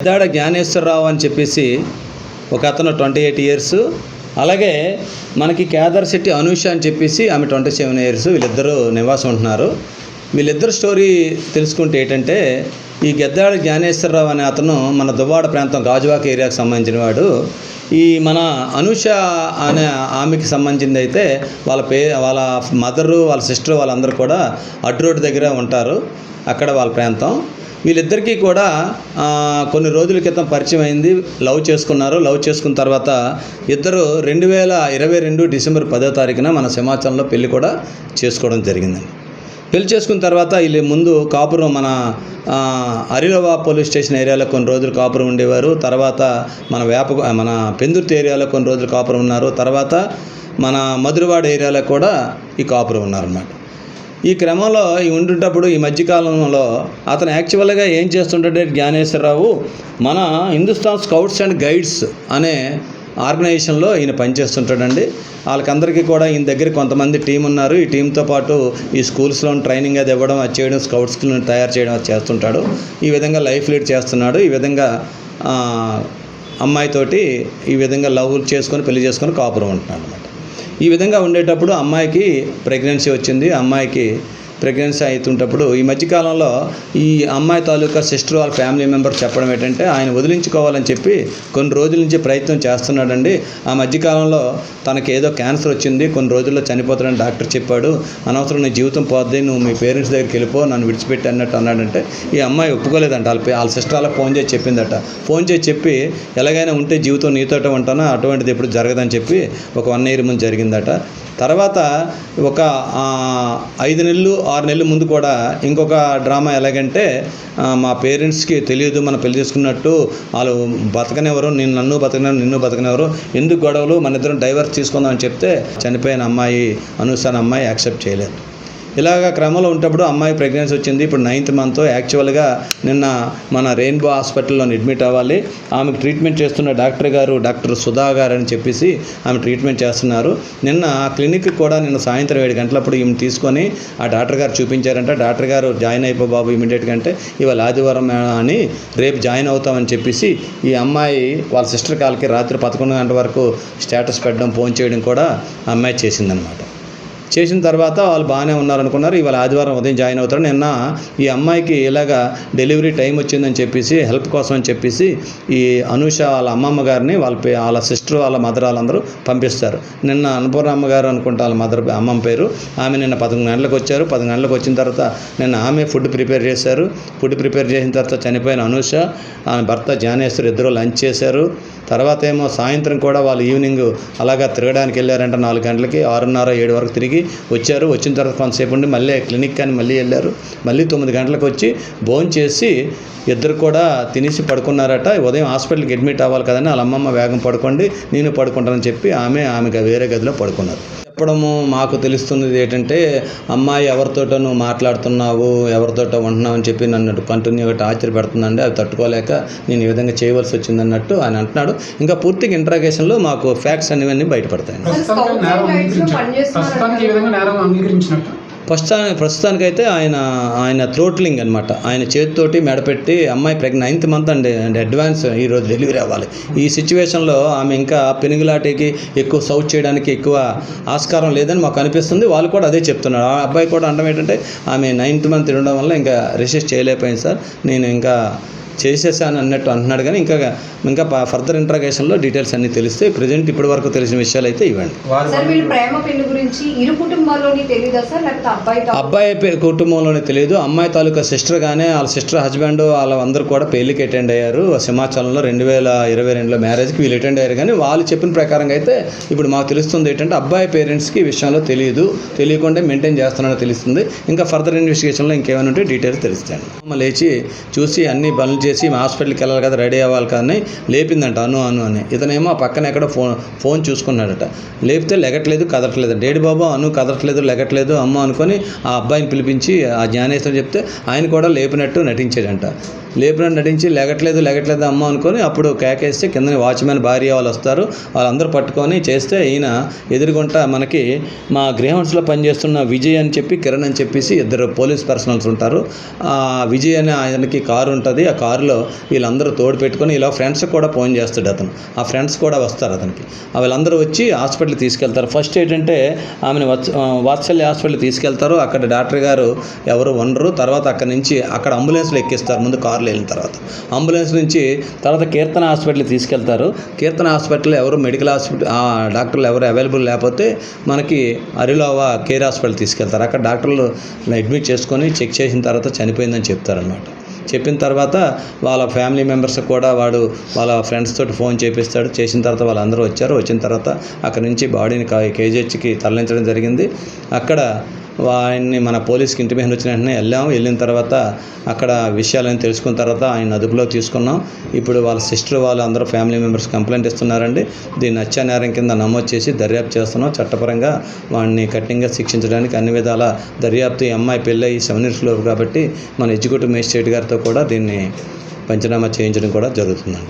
పెద్దాడ జ్ఞానేశ్వరరావు అని చెప్పేసి ఒక అతను 28 ఇయర్స్, అలాగే మనకి కేదార్శెట్టి అనూష అని చెప్పేసి ఆమె 27 ఇయర్స్. వీళ్ళిద్దరూ నివాసం ఉంటున్నారు. వీళ్ళిద్దరు స్టోరీ తెలుసుకుంటే ఏంటంటే, ఈ గెద్దాడ జ్ఞానేశ్వరరావు అనే అతను మన దువ్వాడ ప్రాంతం గాజువాక ఏరియాకి సంబంధించిన వాడు. ఈ మన అనూష అనే ఆమెకి సంబంధించింది అయితే వాళ్ళ మదరు, వాళ్ళ సిస్టర్ వాళ్ళందరూ కూడా అడ్డు రోడ్డు దగ్గర ఉంటారు. అక్కడ వాళ్ళ ప్రాంతం. వీళ్ళిద్దరికీ కూడా కొన్ని రోజుల క్రితం పరిచయం అయింది. లవ్ చేసుకున్నారు. లవ్ చేసుకున్న తర్వాత ఇద్దరు 2022 డిసెంబర్ 10వ తారీఖున మన సింహాచలంలో పెళ్లి కూడా చేసుకోవడం జరిగిందండి. పెళ్లి చేసుకున్న తర్వాత వీళ్ళు ముందు కాపురం మన అరిలవా పోలీస్ స్టేషన్ ఏరియాలో కొన్ని రోజులు కాపురం ఉండేవారు. తర్వాత మన పెందుర్తి ఏరియాలో కొన్ని రోజులు కాపురం ఉన్నారు. తర్వాత మన మధురవాడ ఏరియాలో కూడా ఈ కాపురం ఉన్నారన్నమాట. ఈ క్రమంలో ఉండుంటప్పుడు ఈ మధ్యకాలంలో అతను యాక్చువల్గా ఏం చేస్తుంటాడే జ్ఞానేశ్వరరావు, మన హిందుస్థాన్ స్కౌట్స్ అండ్ గైడ్స్ అనే ఆర్గనైజేషన్లో ఈయన పనిచేస్తుంటాడండి. వాళ్ళకందరికీ కూడా ఈయన దగ్గర కొంతమంది టీం ఉన్నారు. ఈ టీంతో పాటు ఈ స్కూల్స్లో ట్రైనింగ్ అది ఇవ్వడం, అది చేయడం, స్కౌట్స్ని తయారు చేయడం అది చేస్తుంటాడు. ఈ విధంగా లైఫ్ లీడ్ చేస్తున్నాడు. ఈ విధంగా అమ్మాయితోటి ఈ విధంగా లవ్ చేసుకొని పెళ్లి చేసుకొని కాపురం ఉంటున్నాడు అనమాట. ఈ విధంగా ఉండేటప్పుడు అమ్మాయికి ప్రెగ్నెన్సీ వచ్చింది. అమ్మాయికి ప్రెగ్నెన్సీ అవుతుంటప్పుడు ఈ మధ్యకాలంలో ఈ అమ్మాయి తాలూకా సిస్టర్ వాళ్ళ ఫ్యామిలీ మెంబర్ చెప్పడం ఏంటంటే, ఆయన వదిలించుకోవాలని చెప్పి కొన్ని రోజుల నుంచి ప్రయత్నం చేస్తున్నాడండి. ఆ మధ్యకాలంలో తనకి ఏదో క్యాన్సర్ వచ్చింది, కొన్ని రోజుల్లో చనిపోతాడని డాక్టర్ చెప్పాడు. అనవసరం నీ జీవితం పోద్ది, నువ్వు మీ పేరెంట్స్ దగ్గరికి వెళ్ళిపో, నన్ను విడిచిపెట్టి అన్నట్టు అన్నాడంటే ఈ అమ్మాయి ఒప్పుకోలేదంట. వాళ్ళ సిస్టర్ వాళ్ళకి ఫోన్ చేసి చెప్పిందట. ఫోన్ చేసి చెప్పి ఎలాగైనా ఉంటే జీవితం నీతోటే ఉంటానో, అటువంటిది ఎప్పుడు జరగదని చెప్పి ఒక 1 year ముందు జరిగిందట. తర్వాత ఒక 5 నెలలు 6 నెలల ముందు కూడా ఇంకొక డ్రామా ఎలాగంటే, మా పేరెంట్స్కి తెలియదు మనం పెళ్లి చేసుకున్నట్టు, వాళ్ళు బతకనివ్వరు, నన్ను బతకనివ్వరు, నిన్ను బతకనివ్వరు, ఎందుకు గొడవలు, మన ఇద్దరం డైవర్స్ తీసుకుందామని చెప్తే చనిపోయిన అమ్మాయి అనూష అనే అమ్మాయి యాక్సెప్ట్ చేయలేదు. ఇలాగ క్రమంలో ఉన్నప్పుడు అమ్మాయి ప్రెగ్నెన్సీ వచ్చింది. ఇప్పుడు 9th month. యాక్చువల్గా నిన్న మన రెయిన్బో హాస్పిటల్లో అడ్మిట్ అవ్వాలి. ఆమెకు ట్రీట్మెంట్ చేస్తున్న డాక్టర్ సుధా గారు అని చెప్పేసి ఆమె ట్రీట్మెంట్ చేస్తున్నారు. నిన్న క్లినిక్ కూడా నిన్న సాయంత్రం 7 గంటలప్పుడు ఈమె తీసుకొని ఆ డాక్టర్ గారు చూపించారంట. డాక్టర్ గారు జాయిన్ అయిపో బాబు ఇమీడియట్గా అంటే, ఇవాళ ఆదివారం అని రేపు జాయిన్ అవుతామని చెప్పేసి ఈ అమ్మాయి వాళ్ళ సిస్టర్ కాల్కి రాత్రి 11 గంటల వరకు స్టేటస్ పెట్టడం, ఫోన్ చేయడం కూడా ఆ అమ్మాయి చేసిందనమాట. చేసిన తర్వాత వాళ్ళు బాగానే ఉన్నారనుకున్నారు. ఇవాళ ఆదివారం ఉదయం జాయిన్ అవుతారు. నిన్న ఈ అమ్మాయికి ఇలాగా డెలివరీ టైం వచ్చిందని చెప్పేసి హెల్ప్ కోసం అని చెప్పేసి ఈ అనూష వాళ్ళ అమ్మమ్మ గారిని వాళ్ళ సిస్టర్ వాళ్ళ మదర్ వాళ్ళందరూ పంపిస్తారు. నిన్న అన్నపూర్ణమ్మ గారు అనుకుంటా వాళ్ళ అమ్మమ్మ పేరు. ఆమె నిన్న 11 గంటలకు వచ్చారు. 10 గంటలకు వచ్చిన తర్వాత నిన్న ఆమె ఫుడ్ ప్రిపేర్ చేశారు. ఫుడ్ ప్రిపేర్ చేసిన తర్వాత చనిపోయిన అనూష ఆమె భర్త జ్ఞానేశ్వర్ ఇద్దరు లంచ్ చేశారు. తర్వాత ఏమో సాయంత్రం కూడా వాళ్ళు ఈవినింగ్ అలాగా తిరగడానికి వెళ్ళారంట. 4 గంటలకి 6:30 7 వరకు తిరిగి వచ్చారు. వచ్చిన తర్వాత కొంతసేపు ఉండి మళ్ళీ క్లినిక్ కానీ మళ్ళీ వెళ్ళారు. మళ్ళీ 9 గంటలకు వచ్చి భోజనం చేసి ఇద్దరు కూడా తినేసి పడుకున్నారట. ఉదయం హాస్పిటల్కి అడ్మిట్ అవ్వాలి కదని వాళ్ళ అమ్మమ్మ వేగం పడుకోండి, నేను పడుకుంటానని చెప్పి ఆమె వేరే గదిలో పడుకున్నారు. చెప్పడము మాకు తెలుస్తున్నది ఏంటంటే, అమ్మాయి ఎవరితోటో నువ్వు మాట్లాడుతున్నావు, ఎవరితోటో ఉంటున్నావు అని చెప్పి నన్ను కంటిన్యూగా టార్చర్ పెడుతుందండి. అది తట్టుకోలేక నేను ఈ విధంగా చేయవలసి వచ్చిందన్నట్టు ఆయన అంటున్నాడు. ఇంకా పూర్తిగా ఇంట్రాగేషన్లో మాకు ఫ్యాక్ట్స్ అనేవన్నీ బయటపడతాయి. ప్రస్తుతానికైతే ఆయన థ్రోట్లింగ్ అనమాట. ఆయన చేతితోటి మెడపెట్టి అమ్మాయి 9th month అండి, అడ్వాన్స్ ఈరోజు డెలివరీ అవ్వాలి. ఈ సిచ్యువేషన్లో ఆమె ఇంకా పెనుగులాటికి ఎక్కువ సౌట్ చేయడానికి ఎక్కువ ఆస్కారం లేదని మాకు అనిపిస్తుంది. వాళ్ళు కూడా అదే చెప్తున్నారు. ఆ అబ్బాయి కూడా అనడం ఏంటంటే, ఆమె 9th month ఉండడం వల్ల ఇంకా రెసిస్ట్ చేయలేకపోయింది సార్, నేను ఇంకా చేసేసాను అన్నట్టు అంటున్నాడు. కానీ ఇంకా ఫర్దర్ ఇంట్రాగేషన్లో డీటెయిల్స్ అన్నీ తెలిస్తే, ప్రజెంట్ ఇప్పటి వరకు తెలిసిన విషయాలు అయితే ఇవ్వండి. అబ్బాయి కుటుంబంలోనే తెలియదు. అమ్మాయి తాలూకా సిస్టర్ కానీ వాళ్ళ సిస్టర్ హస్బెండ్ వాళ్ళందరూ కూడా పెళ్లికి అటెండ్ అయ్యారు. సింహాచలంలో 2022లో మ్యారేజ్కి వీళ్ళు అటెండ్ అయ్యారు. కానీ వాళ్ళు చెప్పిన ప్రకారంగా అయితే ఇప్పుడు మాకు తెలుస్తుంది ఏంటంటే, అబ్బాయి పేరెంట్స్కి ఈ విషయంలో తెలియకుండా మెయింటైన్ చేస్తున్నాడో తెలుస్తుంది. ఇంకా ఫర్దర్ ఇన్వెస్టిగేషన్లో ఇంకేమైనా ఉంటే డీటెయిల్స్ తెలుస్తాయండి. అమ్మ లేచి చూసి అన్ని పనులు చేసి హాస్పిటల్కి వెళ్ళాలి కదా, రెడీ అవ్వాలి కానీ లేపిందంట అను అని. ఇతనేమో పక్కన ఎక్కడో ఫోన్ చూసుకున్నాడట. లేపితే లెగట్లేదు, కదట్లేదు. డేడి బాబు అను కదట్లేదు, లెగట్లేదు అమ్మ అనుకొని ఆ అబ్బాయిని పిలిపించి ఆ జ్ఞానేశ్వరం చెప్తే ఆయన కూడా లేపినట్టు నటించాడంట. లేపినట్టు నటించి లెగట్లేదు అమ్మ అనుకొని అప్పుడు కేకేస్తే కింద వాచ్మెన్ భార్య వాళ్ళు వస్తారు. వాళ్ళందరూ పట్టుకొని చేస్తే ఈయన ఎదురుగుంట మనకి మా గ్రేహౌండ్స్లో పనిచేస్తున్న విజయ్ అని చెప్పి కిరణ్ అని చెప్పేసి ఇద్దరు పోలీస్ పర్సనల్స్ ఉంటారు. విజయ్ అనే ఆయనకి కారు ఉంటుంది. ఆ కారులో వీళ్ళందరూ తోడు పెట్టుకొని ఇలా ఫ్రెండ్స్ కూడా ఫోన్ చేస్తాడు అతను. ఆ ఫ్రెండ్స్ కూడా వస్తారు అతనికి. వీళ్ళందరూ వచ్చి హాస్పిటల్కి తీసుకెళ్తారు. ఫస్ట్ ఏంటంటే ఆమెను వాత్సల్య హాస్పిటల్కి తీసుకెళ్తారు. అక్కడ డాక్టర్ గారు ఎవరు ఉండరు. తర్వాత అక్కడ అంబులెన్స్లో ఎక్కిస్తారు. ముందు కారులో వెళ్ళిన తర్వాత అంబులెన్స్ నుంచి తర్వాత కీర్తన హాస్పిటల్కి తీసుకెళ్తారు. కీర్తన హాస్పిటల్ ఎవరు మెడికల్ డాక్టర్లు ఎవరు అవైలబుల్ లేకపోతే మనకి అరిలోవా కేర్ హాస్పిటల్ తీసుకెళ్తారు. అక్కడ డాక్టర్లు అడ్మిట్ చేసుకొని చెక్ చేసిన తర్వాత చనిపోయిందని చెప్తారనమాట. చెప్పిన తర్వాత వాళ్ళ ఫ్యామిలీ మెంబర్స్ కూడా వాడు వాళ్ళ ఫ్రెండ్స్ తోటి ఫోన్ చేపిస్తాడు. చేసిన తర్వాత వాళ్ళందరూ వచ్చారు. వచ్చిన తర్వాత అక్కడి నుంచి బాడీని కేజీహెచ్కి తరలించడం జరిగింది. అక్కడ ఆయన్ని మన పోలీస్కి ఇంటిమేషన్ వచ్చిన వెంటనే వెళ్ళిన తర్వాత అక్కడ విషయాలని తెలుసుకున్న తర్వాత ఆయన అదుపులో తీసుకున్నాం. ఇప్పుడు వాళ్ళ సిస్టర్ వాళ్ళు అందరూ ఫ్యామిలీ మెంబర్స్ కంప్లైంట్ ఇస్తున్నారండి. దీన్ని హత్యానేరం కింద నమోదు చేసి దర్యాప్తు చేస్తున్నాం. చట్టపరంగా వాడిని కఠినంగా శిక్షించడానికి అన్ని విధాల దర్యాప్తు. ఈ అమ్మాయి పెళ్ళయి 7 years లోపు కాబట్టి మన ఎగ్జిక్యూటివ్ మేజిస్ట్రేట్ గారితో కూడా దీన్ని పంచనామా చేయించడం కూడా జరుగుతుందండి.